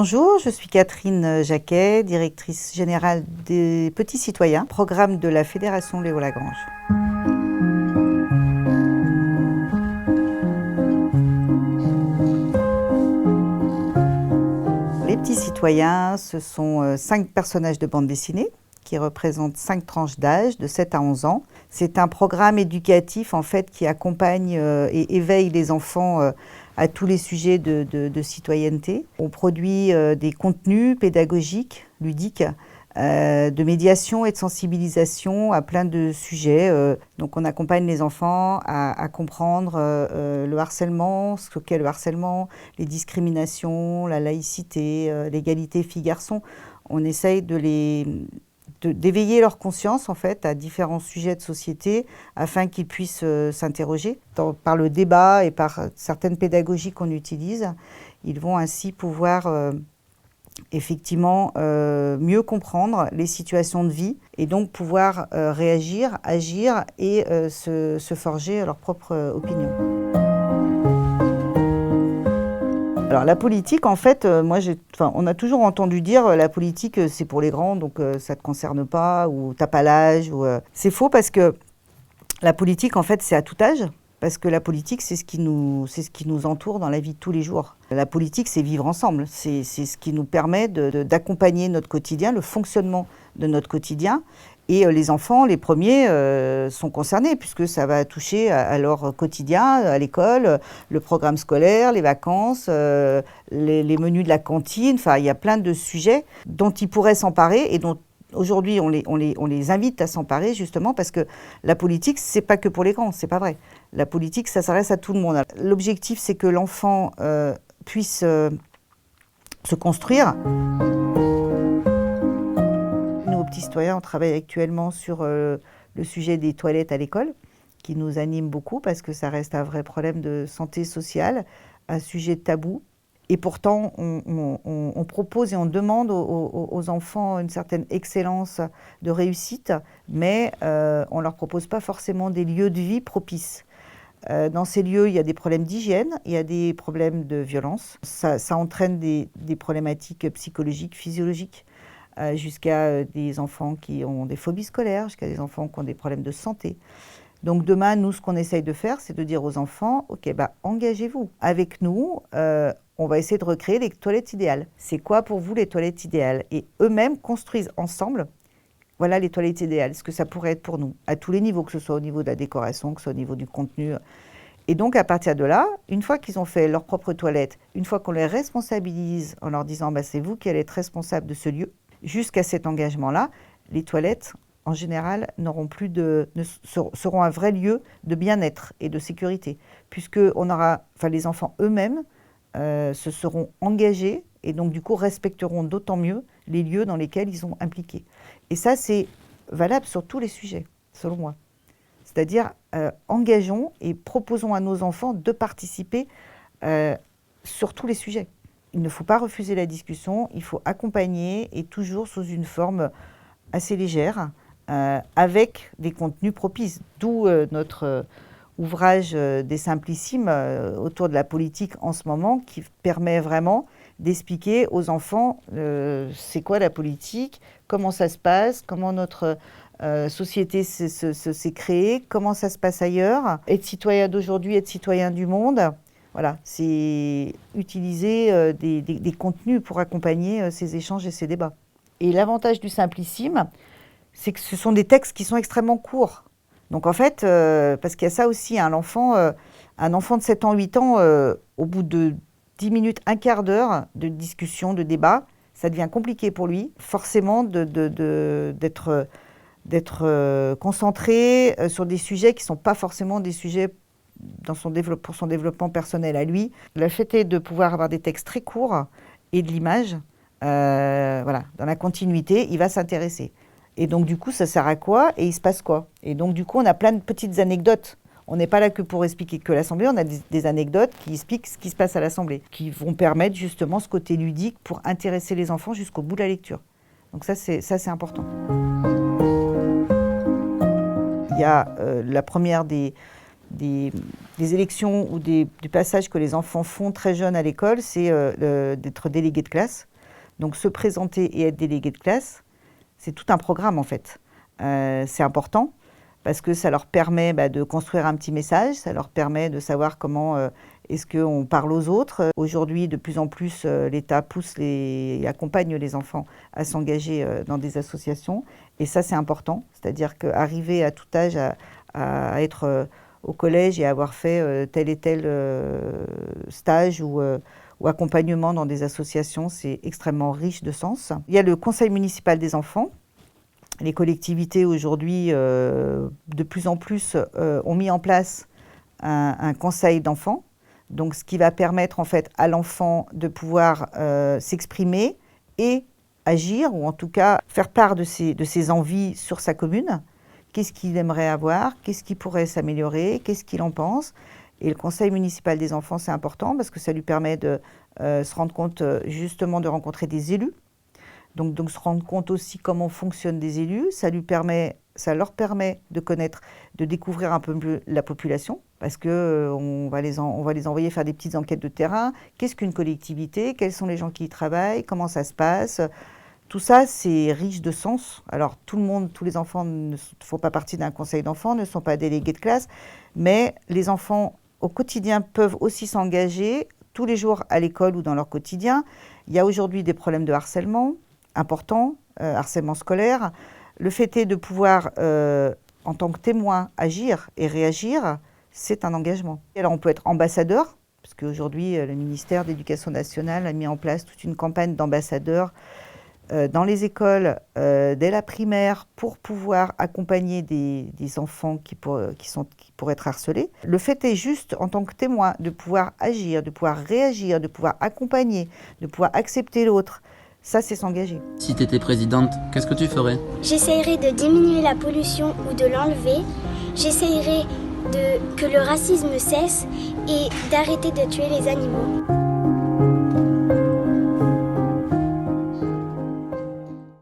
Bonjour, je suis Catherine Jacquet, directrice générale des Petits Citoyens, programme de la Fédération Léo Lagrange. Les Petits Citoyens, ce sont 5 personnages de bande dessinée qui représentent 5 tranches d'âge de 7 à 11 ans. C'est un programme éducatif en fait qui accompagne et éveille les enfants à tous les sujets de citoyenneté. On produit des contenus pédagogiques, ludiques, de médiation et de sensibilisation à plein de sujets. Donc on accompagne les enfants à comprendre le harcèlement, ce qu'est le harcèlement, les discriminations, la laïcité, l'égalité filles-garçons. On essaye d'éveiller leur conscience en fait à différents sujets de société afin qu'ils puissent s'interroger. Par le débat et par certaines pédagogies qu'on utilise, ils vont ainsi pouvoir effectivement mieux comprendre les situations de vie et donc pouvoir réagir, agir et se forger leur propre opinion. Alors la politique, en fait, on a toujours entendu dire la politique c'est pour les grands, donc ça ne te concerne pas, ou t'as pas l'âge. C'est faux parce que la politique, en fait, c'est à tout âge, parce que la politique, c'est ce qui nous entoure dans la vie de tous les jours. La politique, c'est vivre ensemble, c'est ce qui nous permet d'accompagner notre quotidien, le fonctionnement de notre quotidien. Et les enfants, les premiers, sont concernés puisque ça va toucher à leur quotidien, à l'école, le programme scolaire, les vacances, les menus de la cantine. Enfin, il y a plein de sujets dont ils pourraient s'emparer et dont aujourd'hui on les invite à s'emparer justement parce que la politique, c'est pas que pour les grands, c'est pas vrai. La politique, ça s'adresse à tout le monde. L'objectif, c'est que l'enfant puisse se construire. Petits Citoyens, on travaille actuellement sur le sujet des toilettes à l'école, qui nous anime beaucoup parce que ça reste un vrai problème de santé sociale, un sujet tabou. Et pourtant, on propose et on demande aux enfants une certaine excellence de réussite, mais on ne leur propose pas forcément des lieux de vie propices. Dans ces lieux, il y a des problèmes d'hygiène, il y a des problèmes de violence. Ça entraîne des problématiques psychologiques, physiologiques, jusqu'à des enfants qui ont des phobies scolaires, jusqu'à des enfants qui ont des problèmes de santé. Donc demain, nous, ce qu'on essaye de faire, c'est de dire aux enfants, ok, engagez-vous. Avec nous, on va essayer de recréer les toilettes idéales. C'est quoi pour vous les toilettes idéales? Et eux-mêmes construisent ensemble, voilà les toilettes idéales, ce que ça pourrait être pour nous, à tous les niveaux, que ce soit au niveau de la décoration, que ce soit au niveau du contenu. Et donc, à partir de là, une fois qu'ils ont fait leur propre toilette, une fois qu'on les responsabilise en leur disant, c'est vous qui allez être responsable de ce lieu, jusqu'à cet engagement-là, les toilettes, en général, seront un vrai lieu de bien-être et de sécurité, puisque les enfants eux-mêmes se seront engagés et donc du coup respecteront d'autant mieux les lieux dans lesquels ils sont impliqués. Et ça, c'est valable sur tous les sujets, selon moi. C'est-à-dire, engageons et proposons à nos enfants de participer sur tous les sujets. Il ne faut pas refuser la discussion, il faut accompagner et toujours sous une forme assez légère, avec des contenus propices. D'où notre ouvrage des Simplissimes autour de la politique en ce moment, qui permet vraiment d'expliquer aux enfants c'est quoi la politique, comment ça se passe, comment notre société s'est créée, comment ça se passe ailleurs, être citoyen d'aujourd'hui, être citoyen du monde. Voilà, c'est utiliser des contenus pour accompagner ces échanges et ces débats. Et l'avantage du Simplissime, c'est que ce sont des textes qui sont extrêmement courts. Donc en fait, parce qu'il y a ça aussi, un enfant de 7 ans, 8 ans, au bout de 10 minutes, un quart d'heure de discussion, de débat, ça devient compliqué pour lui, forcément d'être concentré sur des sujets qui ne sont pas forcément des sujets pour son développement personnel à lui. Le fait est de pouvoir avoir des textes très courts et de l'image, dans la continuité, il va s'intéresser. Et donc du coup, ça sert à quoi et il se passe quoi? Et donc du coup, on a plein de petites anecdotes. On n'est pas là que pour expliquer que l'Assemblée, on a des anecdotes qui expliquent ce qui se passe à l'Assemblée, qui vont permettre justement ce côté ludique pour intéresser les enfants jusqu'au bout de la lecture. Donc ça, c'est important. Il y a la première des des élections ou du passage que les enfants font très jeunes à l'école, c'est d'être délégué de classe. Donc se présenter et être délégué de classe, c'est tout un programme en fait. C'est important parce que ça leur permet de construire un petit message, ça leur permet de savoir comment est-ce qu'on parle aux autres. Aujourd'hui, de plus en plus, l'État pousse et accompagne les enfants à s'engager dans des associations. Et ça, c'est important. C'est-à-dire qu'arriver à tout âge à être au collège et avoir fait tel et tel stage ou accompagnement dans des associations, c'est extrêmement riche de sens. Il y a le conseil municipal des enfants. Les collectivités aujourd'hui, de plus en plus, ont mis en place un conseil d'enfants. Donc, ce qui va permettre en fait à l'enfant de pouvoir s'exprimer et agir, ou en tout cas faire part de ses envies sur sa commune. Qu'est-ce qu'il aimerait avoir? Qu'est-ce qui pourrait s'améliorer? Qu'est-ce qu'il en pense? Et le conseil municipal des enfants, c'est important parce que ça lui permet de se rendre compte justement de rencontrer des élus. Donc se rendre compte aussi comment fonctionnent des élus, ça leur permet de connaître, de découvrir un peu mieux la population, parce que on va les envoyer faire des petites enquêtes de terrain. Qu'est-ce qu'une collectivité? Quels sont les gens qui y travaillent? Comment ça se passe? Tout ça, c'est riche de sens. Alors tous les enfants ne font pas partie d'un conseil d'enfants, ne sont pas délégués de classe, mais les enfants au quotidien peuvent aussi s'engager tous les jours à l'école ou dans leur quotidien. Il y a aujourd'hui des problèmes de harcèlement important, harcèlement scolaire. Le fait est de pouvoir, en tant que témoin, agir et réagir, c'est un engagement. Et alors on peut être ambassadeur, parce qu'aujourd'hui, le ministère de l'Éducation nationale a mis en place toute une campagne d'ambassadeurs dans les écoles, dès la primaire, pour pouvoir accompagner des enfants qui pourraient être harcelés. Le fait est juste, en tant que témoin, de pouvoir agir, de pouvoir réagir, de pouvoir accompagner, de pouvoir accepter l'autre. Ça, c'est s'engager. Si tu étais présidente, qu'est-ce que tu ferais? J'essayerais de diminuer la pollution ou de l'enlever. J'essayerais que le racisme cesse et d'arrêter de tuer les animaux.